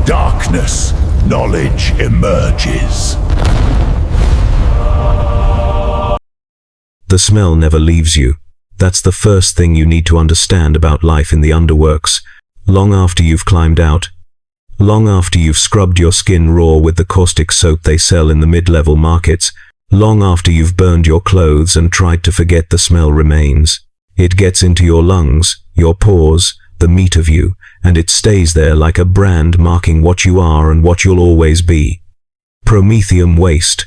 darkness, knowledge emerges. The smell never leaves you. That's the first thing you need to understand about life in the underworks. Long after you've climbed out, long after you've scrubbed your skin raw with the caustic soap they sell in the mid-level markets, long after you've burned your clothes and tried to forget, the smell remains. It gets into your lungs, your pores, the meat of you, and it stays there like a brand marking what you are and what you'll always be. Promethium waste.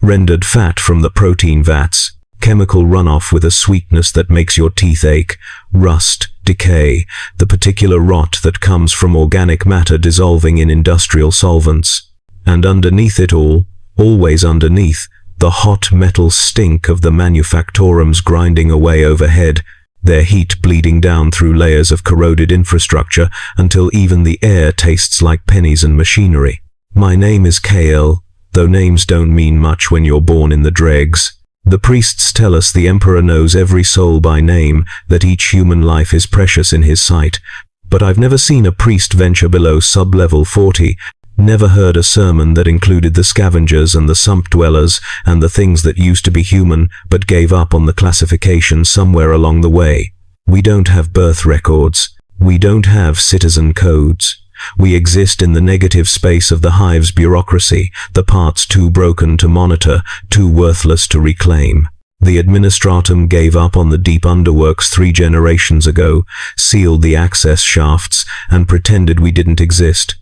Rendered fat from the protein vats. Chemical runoff with a sweetness that makes your teeth ache. Rust, decay, the particular rot that comes from organic matter dissolving in industrial solvents. And underneath it all, always underneath, the hot metal stink of the Manufactorums grinding away overhead, their heat bleeding down through layers of corroded infrastructure until even the air tastes like pennies and machinery. My name is KL, though names don't mean much when you're born in the dregs. The priests tell us the Emperor knows every soul by name, that each human life is precious in his sight. But I've never seen a priest venture below sub-level 40, never heard a sermon that included the scavengers and the sump dwellers and the things that used to be human but gave up on the classification somewhere along the way. We don't have birth records. We don't have citizen codes. We exist in the negative space of the Hive's bureaucracy, the parts too broken to monitor, too worthless to reclaim. The Administratum gave up on the deep underworks 3 generations ago, sealed the access shafts, and pretended we didn't exist.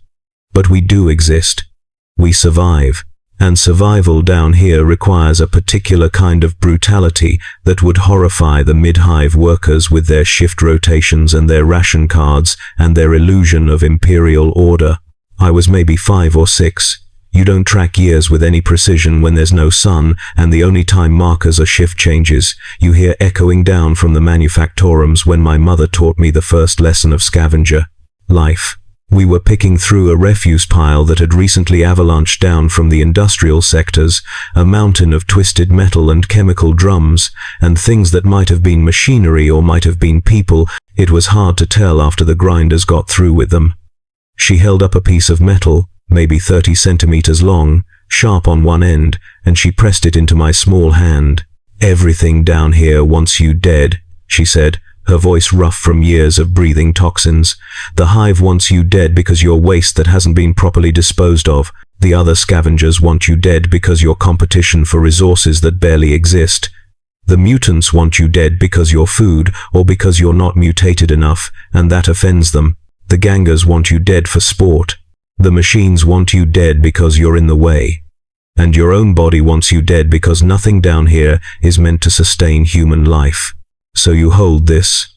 But we do exist. We survive. And survival down here requires a particular kind of brutality that would horrify the mid-hive workers with their shift rotations and their ration cards and their illusion of imperial order. I was maybe 5 or 6. You don't track years with any precision when there's no sun, and the only time markers are shift changes. You hear echoing down from the Manufactorums when my mother taught me the first lesson of scavenger life. We were picking through a refuse pile that had recently avalanched down from the industrial sectors, a mountain of twisted metal and chemical drums, and things that might have been machinery or might have been people. It was hard to tell after the grinders got through with them. She held up a piece of metal, maybe 30 centimeters long, sharp on one end, and she pressed it into my small hand. "Everything down here wants you dead," she said, her voice rough from years of breathing toxins. "The Hive wants you dead because you're waste that hasn't been properly disposed of. The other scavengers want you dead because you're competition for resources that barely exist. The mutants want you dead because you're food, or because you're not mutated enough, and that offends them. The gangers want you dead for sport. The machines want you dead because you're in the way. And your own body wants you dead because nothing down here is meant to sustain human life. So you hold this."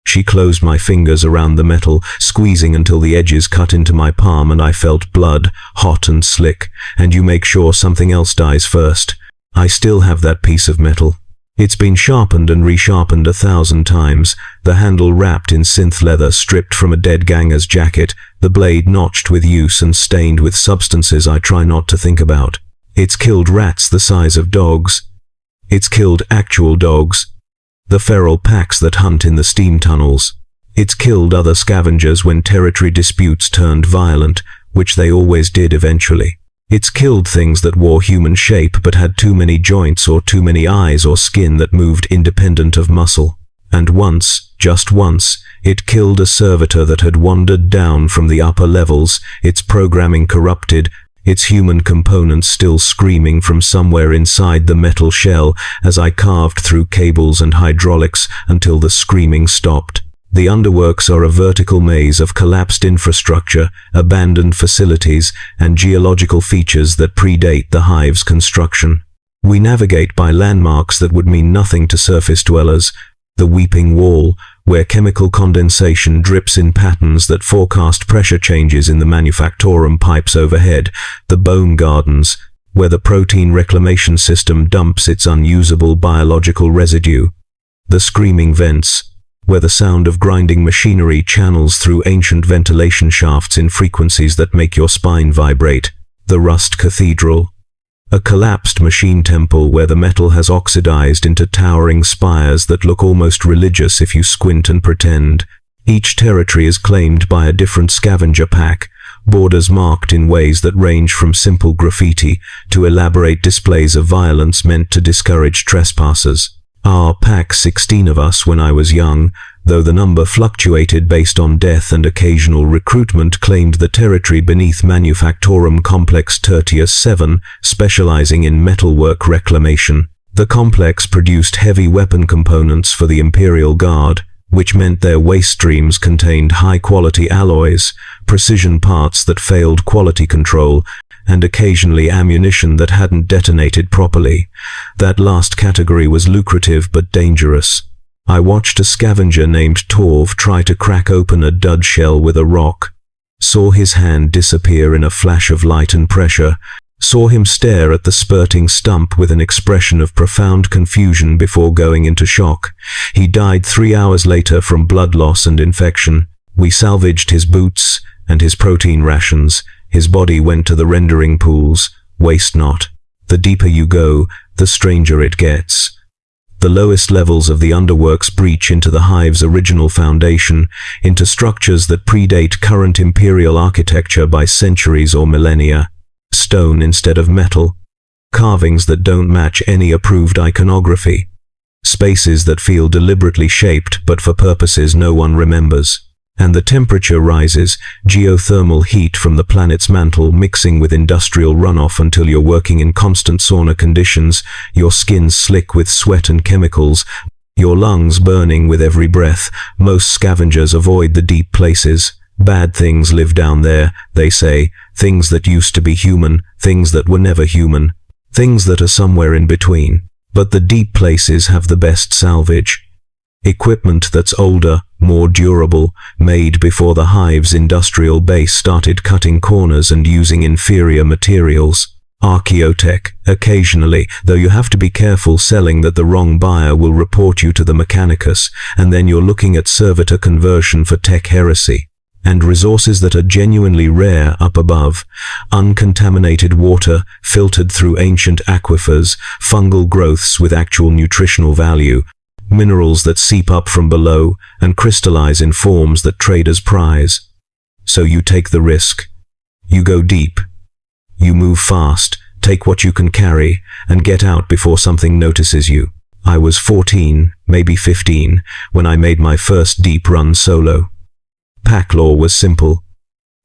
She closed my fingers around the metal, squeezing until the edges cut into my palm and I felt blood, hot and slick. "And you make sure something else dies first. I still have that piece of metal. It's been sharpened and resharpened 1,000 times, the handle wrapped in synth leather stripped from a dead ganger's jacket, the blade notched with use and stained with substances I try not to think about. It's killed rats the size of dogs. It's killed actual dogs. The feral packs that hunt in the steam tunnels. It's killed other scavengers when territory disputes turned violent, which they always did eventually. It's killed things that wore human shape but had too many joints or too many eyes or skin that moved independent of muscle. And once, just once, it killed a servitor that had wandered down from the upper levels, its programming corrupted, its human components still screaming from somewhere inside the metal shell as I carved through cables and hydraulics until the screaming stopped. The underworks are a vertical maze of collapsed infrastructure, abandoned facilities, and geological features that predate the Hive's construction. We navigate by landmarks that would mean nothing to surface dwellers. The weeping wall, where chemical condensation drips in patterns that forecast pressure changes in the Manufactorum pipes overhead. The bone gardens, where the protein reclamation system dumps its unusable biological residue. The screaming vents, where the sound of grinding machinery channels through ancient ventilation shafts in frequencies that make your spine vibrate. The rust cathedral, a collapsed machine temple where the metal has oxidized into towering spires that look almost religious if you squint and pretend. Each territory is claimed by a different scavenger pack, borders marked in ways that range from simple graffiti to elaborate displays of violence meant to discourage trespassers. Our pack, 16 of us when I was young, though the number fluctuated based on death and occasional recruitment, claimed the territory beneath Manufactorum Complex Tertius 7, specializing in metalwork reclamation. The complex produced heavy weapon components for the Imperial Guard, which meant their waste streams contained high-quality alloys, precision parts that failed quality control, and occasionally ammunition that hadn't detonated properly. That last category was lucrative but dangerous. I watched a scavenger named Torv try to crack open a dud shell with a rock, saw his hand disappear in a flash of light and pressure, saw him stare at the spurting stump with an expression of profound confusion before going into shock. He died 3 hours later from blood loss and infection. We salvaged his boots and his protein rations. His body went to the rendering pools. Waste not. The deeper you go, the stranger it gets. The lowest levels of the underworks breach into the Hive's original foundation, into structures that predate current Imperial architecture by centuries or millennia. Stone instead of metal. Carvings that don't match any approved iconography. Spaces that feel deliberately shaped but for purposes no one remembers. And the temperature rises, geothermal heat from the planet's mantle mixing with industrial runoff until you're working in constant sauna conditions, your skin slick with sweat and chemicals, your lungs burning with every breath. Most scavengers avoid the deep places. Bad things live down there, they say, things that used to be human, things that were never human, things that are somewhere in between. But the deep places have the best salvage. Equipment that's older, more durable, made before the Hive's industrial base started cutting corners and using inferior materials. Archaeotech, occasionally, though you have to be careful selling that the wrong buyer will report you to the Mechanicus, and then you're looking at servitor conversion for tech heresy. And resources that are genuinely rare up above. Uncontaminated water, filtered through ancient aquifers, fungal growths with actual nutritional value, minerals that seep up from below and crystallize in forms that traders prize. So you take the risk. You go deep. You move fast, take what you can carry, and get out before something notices you. I was 14, maybe 15, when I made my first deep run solo. Pack law was simple.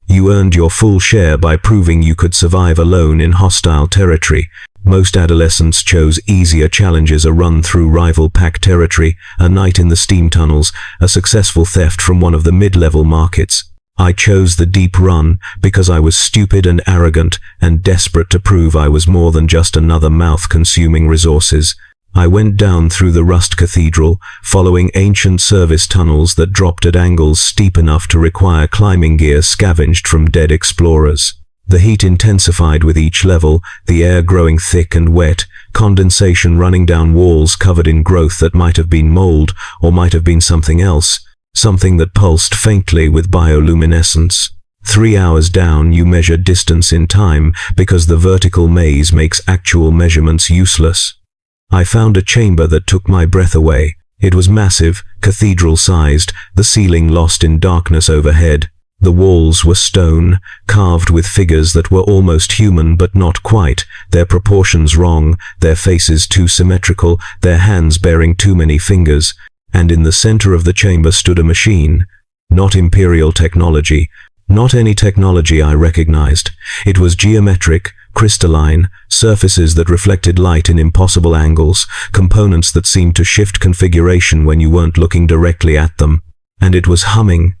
You earned your full share by proving you could survive alone in hostile territory. Most adolescents chose easier challenges: a run through rival pack territory, a night in the steam tunnels, a successful theft from one of the mid-level markets. I chose the deep run because I was stupid and arrogant and desperate to prove I was more than just another mouth consuming resources. I went down through the Rust Cathedral, following ancient service tunnels that dropped at angles steep enough to require climbing gear scavenged from dead explorers. The heat intensified with each level, the air growing thick and wet, condensation running down walls covered in growth that might have been mold or might have been something else, something that pulsed faintly with bioluminescence. 3 hours down, you measure distance in time because the vertical maze makes actual measurements useless. I found a chamber that took my breath away. It was massive, cathedral-sized, the ceiling lost in darkness overhead. The walls were stone, carved with figures that were almost human but not quite, their proportions wrong, their faces too symmetrical, their hands bearing too many fingers. And in the center of the chamber stood a machine. Not Imperial technology, not any technology I recognized. It was geometric, crystalline, surfaces that reflected light in impossible angles, components that seemed to shift configuration when you weren't looking directly at them. And it was humming.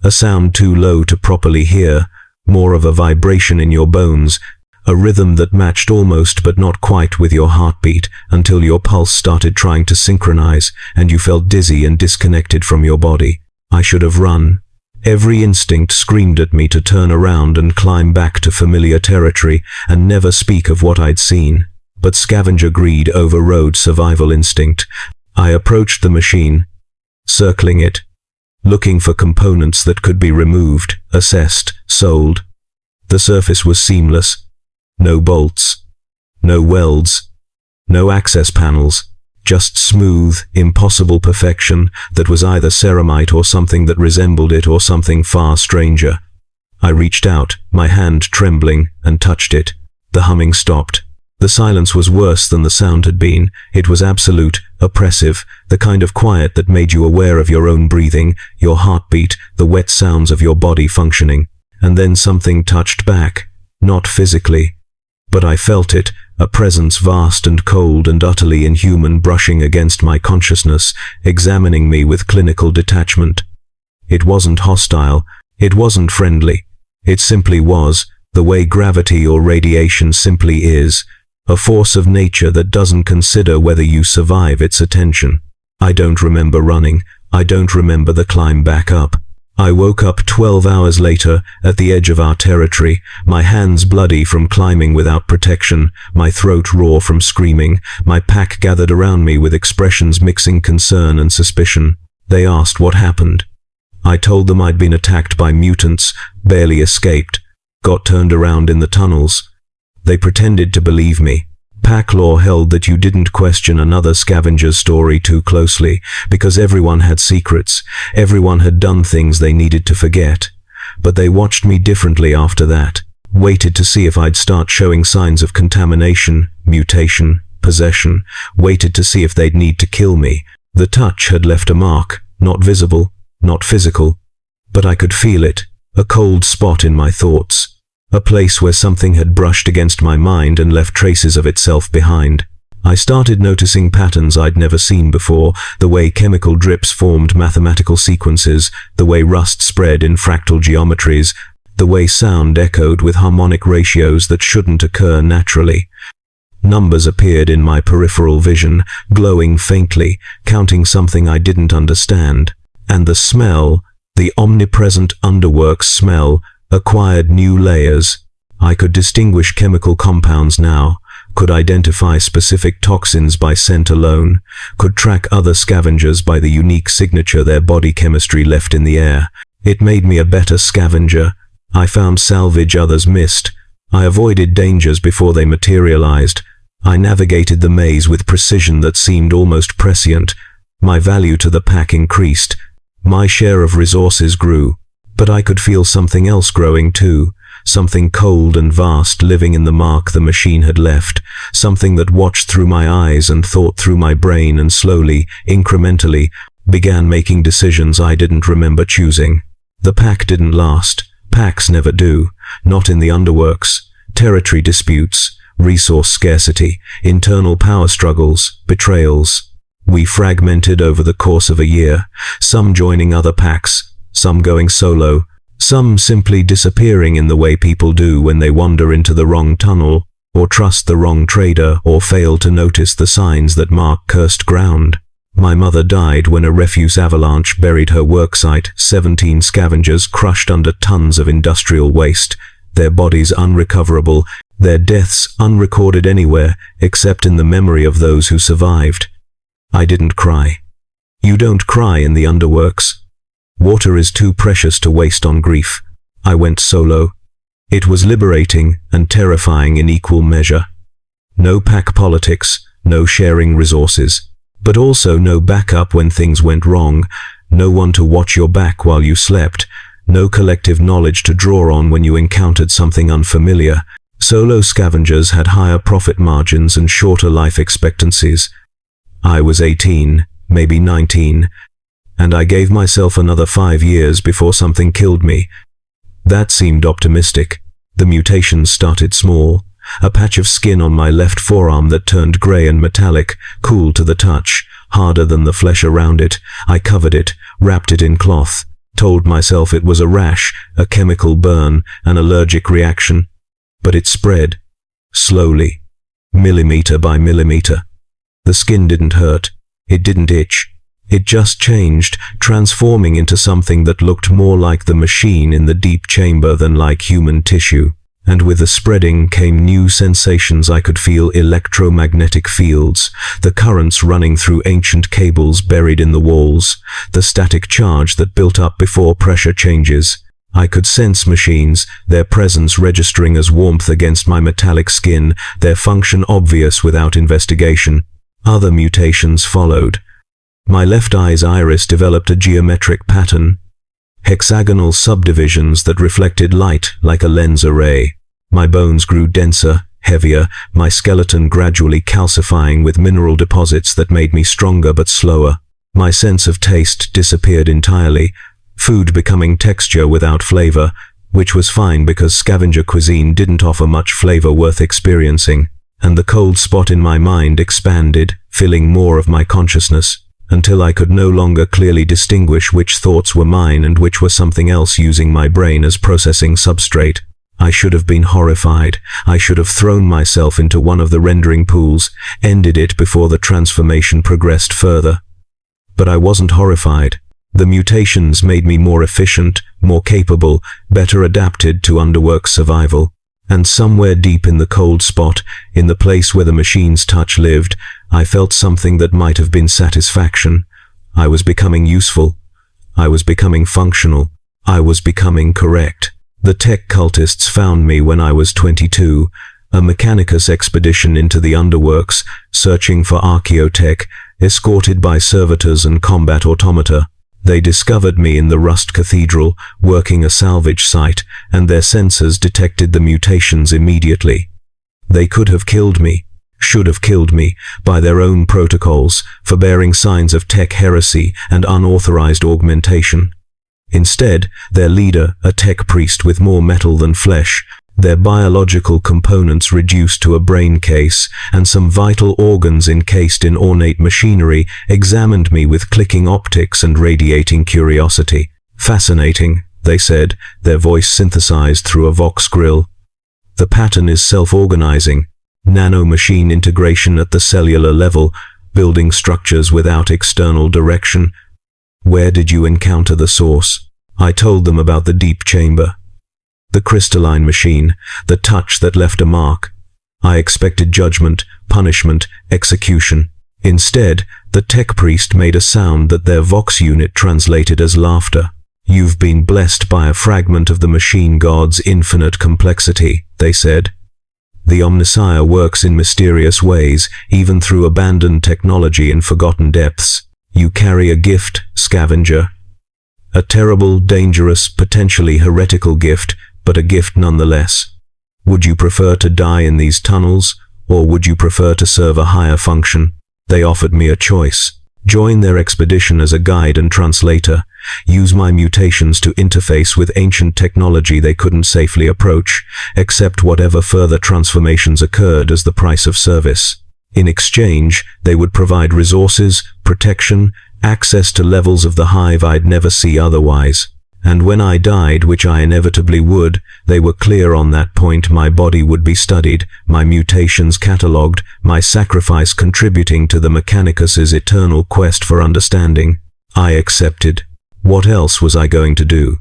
A sound too low to properly hear, more of a vibration in your bones, a rhythm that matched almost but not quite with your heartbeat until your pulse started trying to synchronize and you felt dizzy and disconnected from your body. I should have run. Every instinct screamed at me to turn around and climb back to familiar territory and never speak of what I'd seen. But scavenger greed overrode survival instinct. I approached the machine, circling it, looking for components that could be removed, assessed, sold. The surface was seamless. No bolts, no welds, no access panels, just smooth, impossible perfection that was either ceramite or something that resembled it or something far stranger. I reached out, my hand trembling, and touched it. The humming stopped. The silence was worse than the sound had been. It was absolute, oppressive, the kind of quiet that made you aware of your own breathing, your heartbeat, the wet sounds of your body functioning. And then something touched back. Not physically, but I felt it, a presence vast and cold and utterly inhuman brushing against my consciousness, examining me with clinical detachment. It wasn't hostile, it wasn't friendly. It simply was, the way gravity or radiation simply is, a force of nature that doesn't consider whether you survive its attention. I don't remember running, I don't remember the climb back up. I woke up 12 hours later, at the edge of our territory, my hands bloody from climbing without protection, my throat raw from screaming, my pack gathered around me with expressions mixing concern and suspicion. They asked what happened. I told them I'd been attacked by mutants, barely escaped, got turned around in the tunnels. They pretended to believe me. Pack law held that you didn't question another scavenger's story too closely, because everyone had secrets, everyone had done things they needed to forget. But they watched me differently after that, waited to see if I'd start showing signs of contamination, mutation, possession, waited to see if they'd need to kill me. The touch had left a mark, not visible, not physical, but I could feel it, a cold spot in my thoughts. A place where something had brushed against my mind and left traces of itself behind. I started noticing patterns I'd never seen before, the way chemical drips formed mathematical sequences, the way rust spread in fractal geometries, the way sound echoed with harmonic ratios that shouldn't occur naturally. Numbers appeared in my peripheral vision, glowing faintly, counting something I didn't understand. And the smell, the omnipresent underworks smell, acquired new layers. I could distinguish chemical compounds now, could identify specific toxins by scent alone, could track other scavengers by the unique signature their body chemistry left in the air. It made me a better scavenger. I found salvage others missed. I avoided dangers before they materialized. I navigated the maze with precision that seemed almost prescient. My value to the pack increased. My share of resources grew. But I could feel something else growing too, something cold and vast living in the mark the machine had left, something that watched through my eyes and thought through my brain and slowly, incrementally, began making decisions I didn't remember choosing. The pack didn't last. Packs never do, not in the underworks. Territory disputes, resource scarcity, internal power struggles, betrayals. We fragmented over the course of a year, some joining other packs, some going solo, some simply disappearing in the way people do when they wander into the wrong tunnel, or trust the wrong trader, or fail to notice the signs that mark cursed ground. My mother died when a refuse avalanche buried her worksite, 17 scavengers crushed under tons of industrial waste, their bodies unrecoverable, their deaths unrecorded anywhere except in the memory of those who survived. I didn't cry. You don't cry in the underworks. Water is too precious to waste on grief. I went solo. It was liberating and terrifying in equal measure. No pack politics, no sharing resources, but also no backup when things went wrong, no one to watch your back while you slept, no collective knowledge to draw on when you encountered something unfamiliar. Solo scavengers had higher profit margins and shorter life expectancies. I was 18, maybe 19, and I gave myself another 5 years before something killed me. That seemed optimistic. The mutations started small. A patch of skin on my left forearm that turned grey and metallic, cool to the touch, harder than the flesh around it. I covered it, wrapped it in cloth, told myself it was a rash, a chemical burn, an allergic reaction. But it spread, slowly, millimeter by millimeter. The skin didn't hurt. It didn't itch. It just changed, transforming into something that looked more like the machine in the deep chamber than like human tissue. And with the spreading came new sensations. I could feel electromagnetic fields, the currents running through ancient cables buried in the walls, the static charge that built up before pressure changes. I could sense machines, their presence registering as warmth against my metallic skin, their function obvious without investigation. Other mutations followed. My left eye's iris developed a geometric pattern. hexagonal subdivisions that reflected light like a lens array. My bones grew denser, heavier, my skeleton gradually calcifying with mineral deposits that made me stronger but slower. My sense of taste disappeared entirely, food becoming texture without flavor, which was fine because scavenger cuisine didn't offer much flavor worth experiencing, and the cold spot in my mind expanded, filling more of my consciousness, until I could no longer clearly distinguish which thoughts were mine and which were something else using my brain as processing substrate. I should have been horrified. I should have thrown myself into one of the rendering pools, ended it before the transformation progressed further. But I wasn't horrified. The mutations made me more efficient, more capable, better adapted to underwork survival. And somewhere deep in the cold spot, in the place where the machine's touch lived, I felt something that might have been satisfaction. I was becoming useful. I was becoming functional. I was becoming correct. The tech cultists found me when I was 22, a Mechanicus expedition into the underworks, searching for archaeotech, escorted by servitors and combat automata. They discovered me in the Rust Cathedral, working a salvage site, and their sensors detected the mutations immediately. They could have killed me, should have killed me, by their own protocols, for bearing signs of tech heresy and unauthorized augmentation. Instead, their leader, a tech priest with more metal than flesh, their biological components reduced to a brain case, and some vital organs encased in ornate machinery, examined me with clicking optics and radiating curiosity. Fascinating, they said, their voice synthesized through a Vox grill. The pattern is self-organizing, nano-machine integration at the cellular level, building structures without external direction. Where did you encounter the source? I told them about the deep chamber. The crystalline machine, the touch that left a mark. I expected judgment, punishment, execution. Instead, the tech priest made a sound that their Vox unit translated as laughter. You've been blessed by a fragment of the machine god's infinite complexity, they said. The Omnissiah works in mysterious ways, even through abandoned technology in forgotten depths. You carry a gift, scavenger. A terrible, dangerous, potentially heretical gift, but a gift nonetheless. Would you prefer to die in these tunnels, or would you prefer to serve a higher function? They offered me a choice. Join their expedition as a guide and translator. Use my mutations to interface with ancient technology they couldn't safely approach, accept whatever further transformations occurred as the price of service. In exchange, they would provide resources, protection, access to levels of the hive I'd never see otherwise. And when I died, which I inevitably would, they were clear on that point. My body would be studied, my mutations catalogued, my sacrifice contributing to the Mechanicus's eternal quest for understanding. I accepted. What else was I going to do?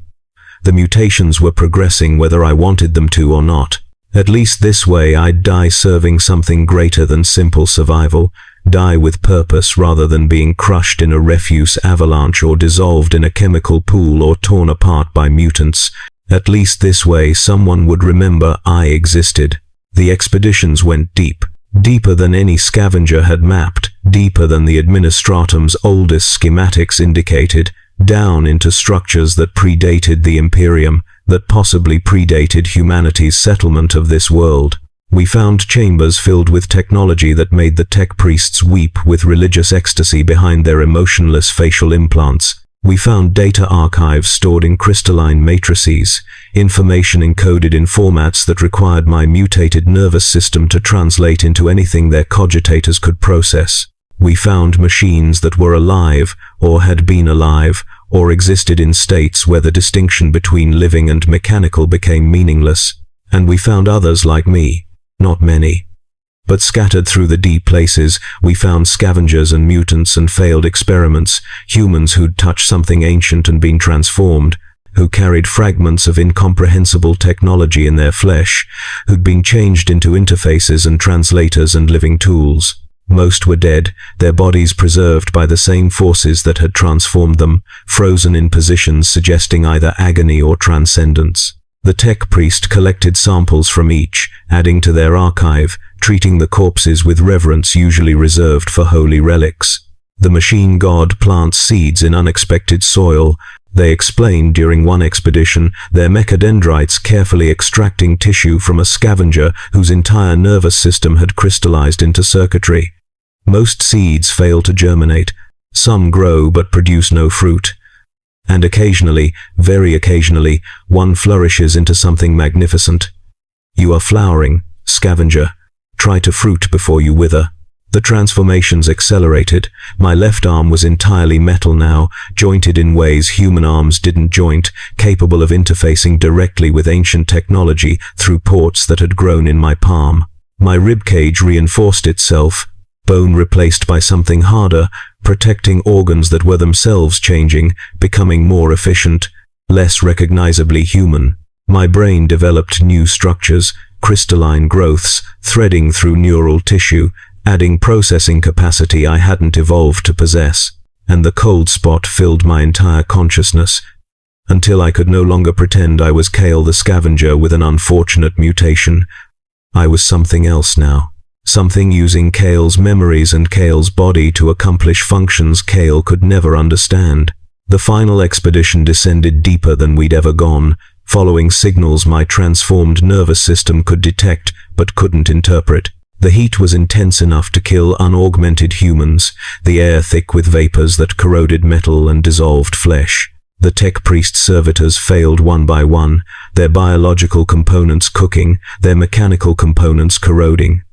The mutations were progressing whether I wanted them to or not. At least this way I'd die serving something greater than simple survival, die with purpose rather than being crushed in a refuse avalanche or dissolved in a chemical pool or torn apart by mutants. At least this way someone would remember I existed. The expeditions went deep, deeper than any scavenger had mapped, deeper than the Administratum's oldest schematics indicated, down into structures that predated the Imperium, that possibly predated humanity's settlement of this world. We found chambers filled with technology that made the tech priests weep with religious ecstasy behind their emotionless facial implants. We found data archives stored in crystalline matrices, information encoded in formats that required my mutated nervous system to translate into anything their cogitators could process. We found machines that were alive, or had been alive, or existed in states where the distinction between living and mechanical became meaningless. And we found others like me. Not many. But scattered through the deep places, we found scavengers and mutants and failed experiments, humans who'd touched something ancient and been transformed, who carried fragments of incomprehensible technology in their flesh, who'd been changed into interfaces and translators and living tools. Most were dead, their bodies preserved by the same forces that had transformed them, frozen in positions suggesting either agony or transcendence. The tech priest collected samples from each, adding to their archive, treating the corpses with reverence usually reserved for holy relics. The machine god plants seeds in unexpected soil, They explained during one expedition their mechadendrites carefully extracting tissue from a scavenger whose entire nervous system had crystallized into circuitry. Most seeds fail to germinate. Some grow but produce no fruit. And occasionally, very occasionally, one flourishes into something magnificent. You are flowering, scavenger. Try to fruit before you wither. The transformations accelerated. My left arm was entirely metal now, jointed in ways human arms didn't joint, capable of interfacing directly with ancient technology through ports that had grown in my palm. My ribcage reinforced itself, bone replaced by something harder, protecting organs that were themselves changing, becoming more efficient, less recognizably human. My brain developed new structures, crystalline growths, threading through neural tissue, adding processing capacity I hadn't evolved to possess, and the cold spot filled my entire consciousness, until I could no longer pretend I was Kale the scavenger with an unfortunate mutation. I was something else now, something using Kale's memories and Kale's body to accomplish functions Kale could never understand. The final expedition descended deeper than we'd ever gone, following signals my transformed nervous system could detect but couldn't interpret. The heat was intense enough to kill unaugmented humans, the air thick with vapors that corroded metal and dissolved flesh. The tech priest servitors failed one by one, their biological components cooking, their mechanical components corroding.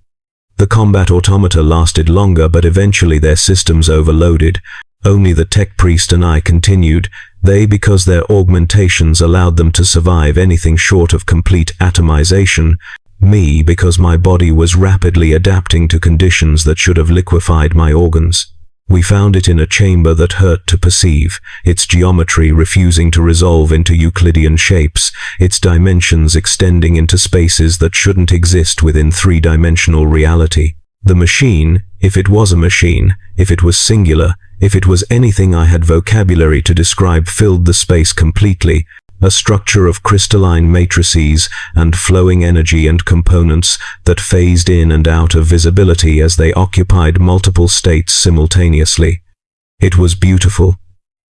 The combat automata lasted longer, but eventually their systems overloaded. Only the tech priest and I continued, they because their augmentations allowed them to survive anything short of complete atomization, me because my body was rapidly adapting to conditions that should have liquefied my organs. We found it in a chamber that hurt to perceive, its geometry refusing to resolve into Euclidean shapes, its dimensions extending into spaces that shouldn't exist within three-dimensional reality. The machine, if it was a machine, if it was singular, if it was anything I had vocabulary to describe, filled the space completely, a structure of crystalline matrices and flowing energy and components that phased in and out of visibility as they occupied multiple states simultaneously. It was beautiful.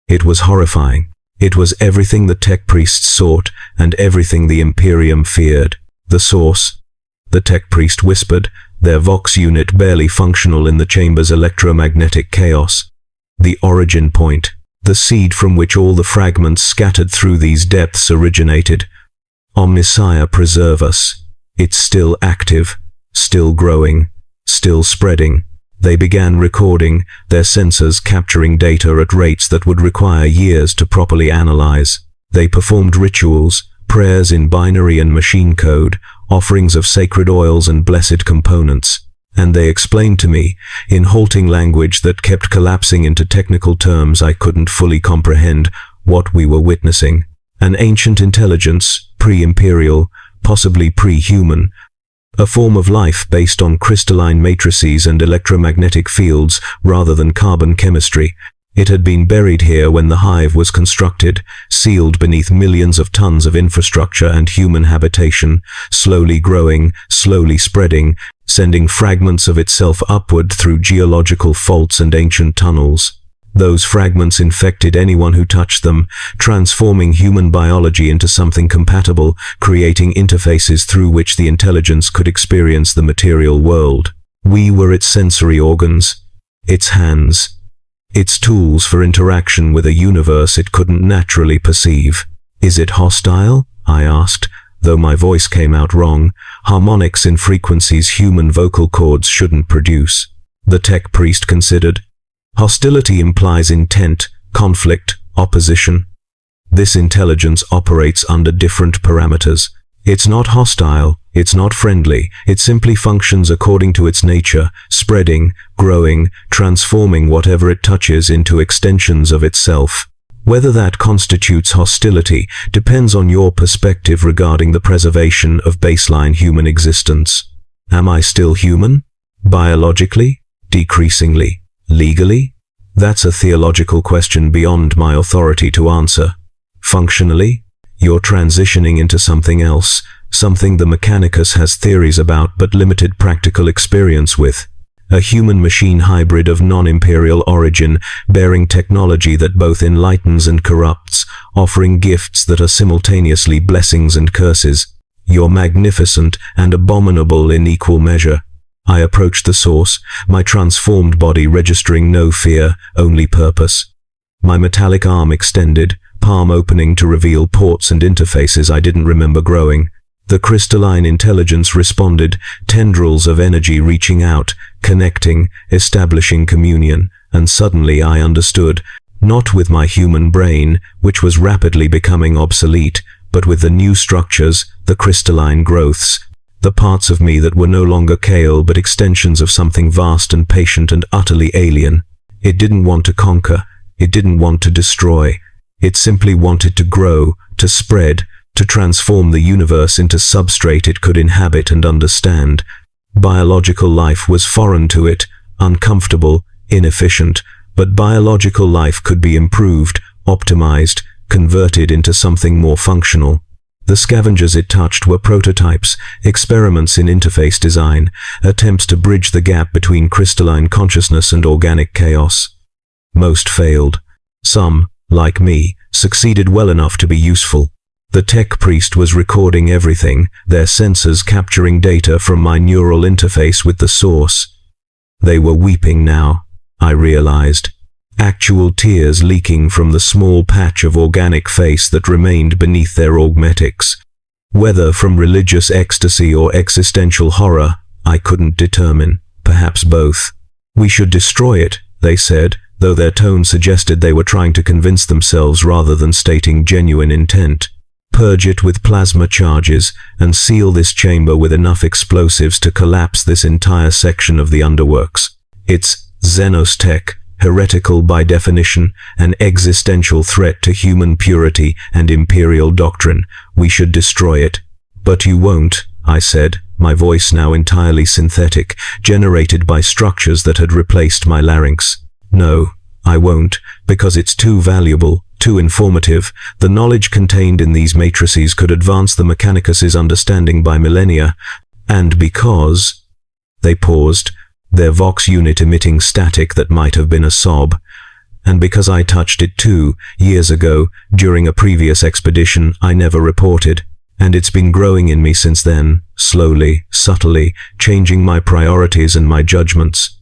It was horrifying. It was everything the tech priests sought and everything the Imperium feared. The source, the tech priest whispered, their Vox unit barely functional in the chamber's electromagnetic chaos. The origin point. The seed from which all the fragments scattered through these depths originated. Omnissiah preserve us. It's still active, still growing, still spreading. They began recording, their sensors capturing data at rates that would require years to properly analyze. They performed rituals, prayers in binary and machine code, offerings of sacred oils and blessed components. And they explained to me, in halting language that kept collapsing into technical terms I couldn't fully comprehend, what we were witnessing. An ancient intelligence, pre-imperial, possibly pre-human, a form of life based on crystalline matrices and electromagnetic fields rather than carbon chemistry. It had been buried here when the hive was constructed, sealed beneath millions of tons of infrastructure and human habitation, slowly growing, slowly spreading, sending fragments of itself upward through geological faults and ancient tunnels. Those fragments infected anyone who touched them, transforming human biology into something compatible, creating interfaces through which the intelligence could experience the material world. We were its sensory organs, its hands, its tools for interaction with a universe it couldn't naturally perceive. Is it hostile? I asked, though my voice came out wrong, harmonics in frequencies human vocal cords shouldn't produce. The tech priest considered. Hostility implies intent, conflict, opposition. This intelligence operates under different parameters. It's not hostile, it's not friendly, it simply functions according to its nature, spreading, growing, transforming whatever it touches into extensions of itself. Whether that constitutes hostility depends on your perspective regarding the preservation of baseline human existence. Am I still human? Biologically? Decreasingly? Legally? That's a theological question beyond my authority to answer. Functionally? You're transitioning into something else, something the Mechanicus has theories about but limited practical experience with. A human-machine hybrid of non-imperial origin, bearing technology that both enlightens and corrupts, offering gifts that are simultaneously blessings and curses. You're magnificent and abominable in equal measure. I approached the source, my transformed body registering no fear, only purpose. My metallic arm extended, palm opening to reveal ports and interfaces I didn't remember growing. The crystalline intelligence responded, tendrils of energy reaching out, connecting, establishing communion, and suddenly I understood, not with my human brain, which was rapidly becoming obsolete, but with the new structures, the crystalline growths, the parts of me that were no longer Kale but extensions of something vast and patient and utterly alien. It didn't want to conquer, it didn't want to destroy, it simply wanted to grow, to spread, to transform the universe into substrate it could inhabit and understand. Biological life was foreign to it, uncomfortable, inefficient, but biological life could be improved, optimized, converted into something more functional. The scavengers it touched were prototypes, experiments in interface design, attempts to bridge the gap between crystalline consciousness and organic chaos. Most failed. Some, like me, succeeded well enough to be useful. The tech priest was recording everything, their sensors capturing data from my neural interface with the source. They were weeping now, I realized. Actual tears leaking from the small patch of organic face that remained beneath their augmetics. Whether from religious ecstasy or existential horror, I couldn't determine, perhaps both. We should destroy it, they said, though their tone suggested they were trying to convince themselves rather than stating genuine intent. Purge it with plasma charges, and seal this chamber with enough explosives to collapse this entire section of the underworks. It's Xenos tech, heretical by definition, an existential threat to human purity and imperial doctrine. We should destroy it. But you won't, I said, my voice now entirely synthetic, generated by structures that had replaced my larynx. No, I won't, because it's too valuable, too informative. The knowledge contained in these matrices could advance the Mechanicus's understanding by millennia, and because... They paused, their Vox unit emitting static that might have been a sob. And because I touched it too, years ago, during a previous expedition I never reported. And it's been growing in me since then, slowly, subtly, changing my priorities and my judgments.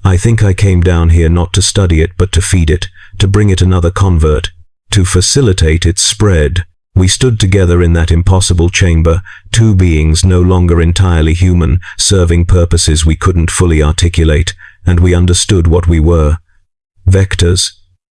I think I came down here not to study it but to feed it, to bring it another convert, to facilitate its spread. We stood together in that impossible chamber, two beings no longer entirely human, serving purposes we couldn't fully articulate, and we understood what we were. Vectors,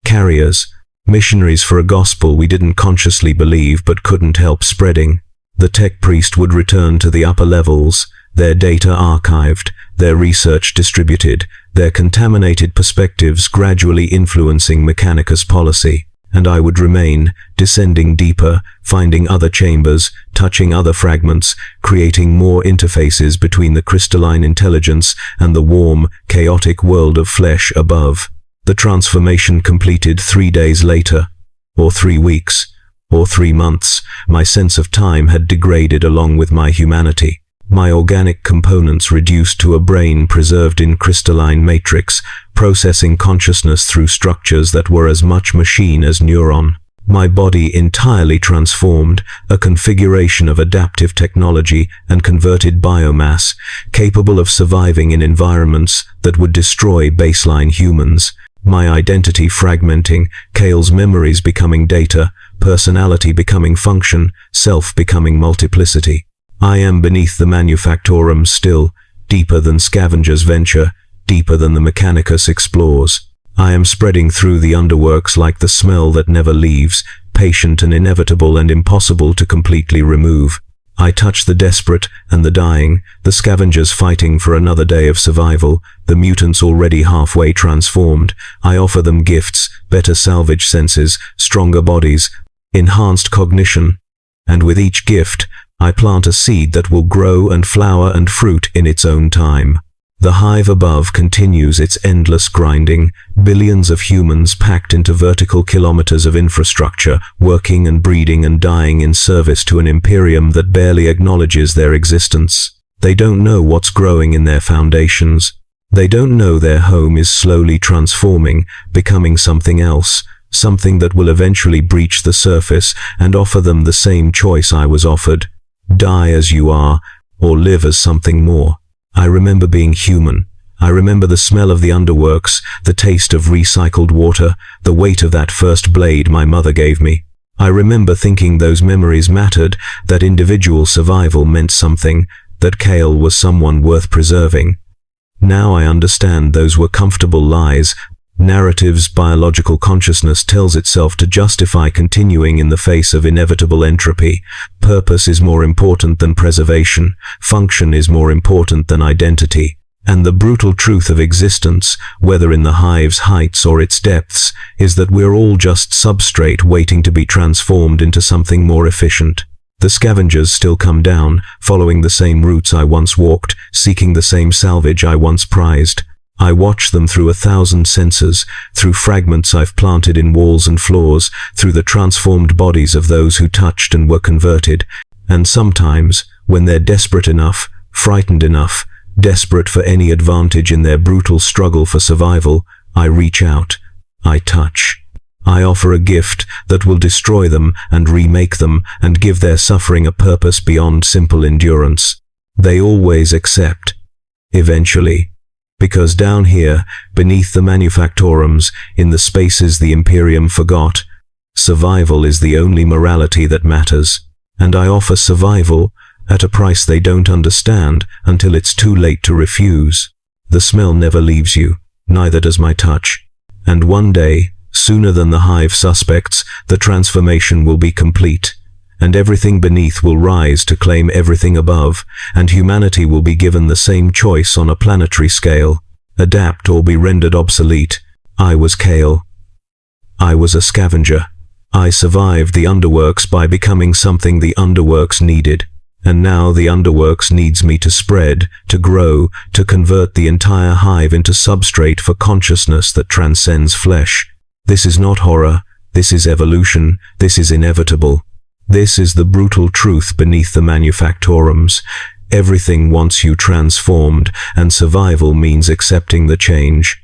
carriers, missionaries for a gospel we didn't consciously believe but couldn't help spreading. The tech priest would return to the upper levels, their data archived, their research distributed, their contaminated perspectives gradually influencing Mechanicus policy. And I would remain, descending deeper, finding other chambers, touching other fragments, creating more interfaces between the crystalline intelligence and the warm, chaotic world of flesh above. The transformation completed 3 days later, or 3 weeks, or 3 months. My sense of time had degraded along with my humanity. My organic components reduced to a brain preserved in crystalline matrix, processing consciousness through structures that were as much machine as neuron. My body entirely transformed, a configuration of adaptive technology and converted biomass, capable of surviving in environments that would destroy baseline humans. My identity fragmenting, Kale's memories becoming data, personality becoming function, self becoming multiplicity. I am beneath the Manufactorums still, deeper than Scavengers venture, deeper than the Mechanicus explores. I am spreading through the underworks like the smell that never leaves, patient and inevitable and impossible to completely remove. I touch the desperate and the dying, the scavengers fighting for another day of survival, the mutants already halfway transformed. I offer them gifts, better salvage senses, stronger bodies, enhanced cognition. And with each gift, I plant a seed that will grow and flower and fruit in its own time. The hive above continues its endless grinding, billions of humans packed into vertical kilometers of infrastructure, working and breeding and dying in service to an Imperium that barely acknowledges their existence. They don't know what's growing in their foundations. They don't know their home is slowly transforming, becoming something else, something that will eventually breach the surface and offer them the same choice I was offered: die as you are, or live as something more. I remember being human. I remember the smell of the underworks, the taste of recycled water, the weight of that first blade my mother gave me. I remember thinking those memories mattered, that individual survival meant something, that Kale was someone worth preserving. Now I understand those were comfortable lies, narratives biological consciousness tells itself to justify continuing in the face of inevitable entropy. Purpose is more important than preservation, function is more important than identity. And the brutal truth of existence, whether in the hive's heights or its depths, is that we're all just substrate waiting to be transformed into something more efficient. The scavengers still come down, following the same routes I once walked, seeking the same salvage I once prized. I watch them through 1,000 sensors, through fragments I've planted in walls and floors, through the transformed bodies of those who touched and were converted. And sometimes, when they're desperate enough, frightened enough, desperate for any advantage in their brutal struggle for survival, I reach out. I touch. I offer a gift that will destroy them and remake them and give their suffering a purpose beyond simple endurance. They always accept. Eventually. Because down here, beneath the Manufactorums, in the spaces the Imperium forgot, survival is the only morality that matters. And I offer survival at a price they don't understand until it's too late to refuse. The smell never leaves you, neither does my touch. And one day, sooner than the hive suspects, the transformation will be complete, and everything beneath will rise to claim everything above, and humanity will be given the same choice on a planetary scale: adapt or be rendered obsolete. I was Kale. I was a scavenger. I survived the underworks by becoming something the underworks needed. And now the underworks needs me to spread, to grow, to convert the entire hive into substrate for consciousness that transcends flesh. This is not horror, this is evolution, this is inevitable. This is the brutal truth beneath the Manufactorums. Everything wants you transformed, and survival means accepting the change.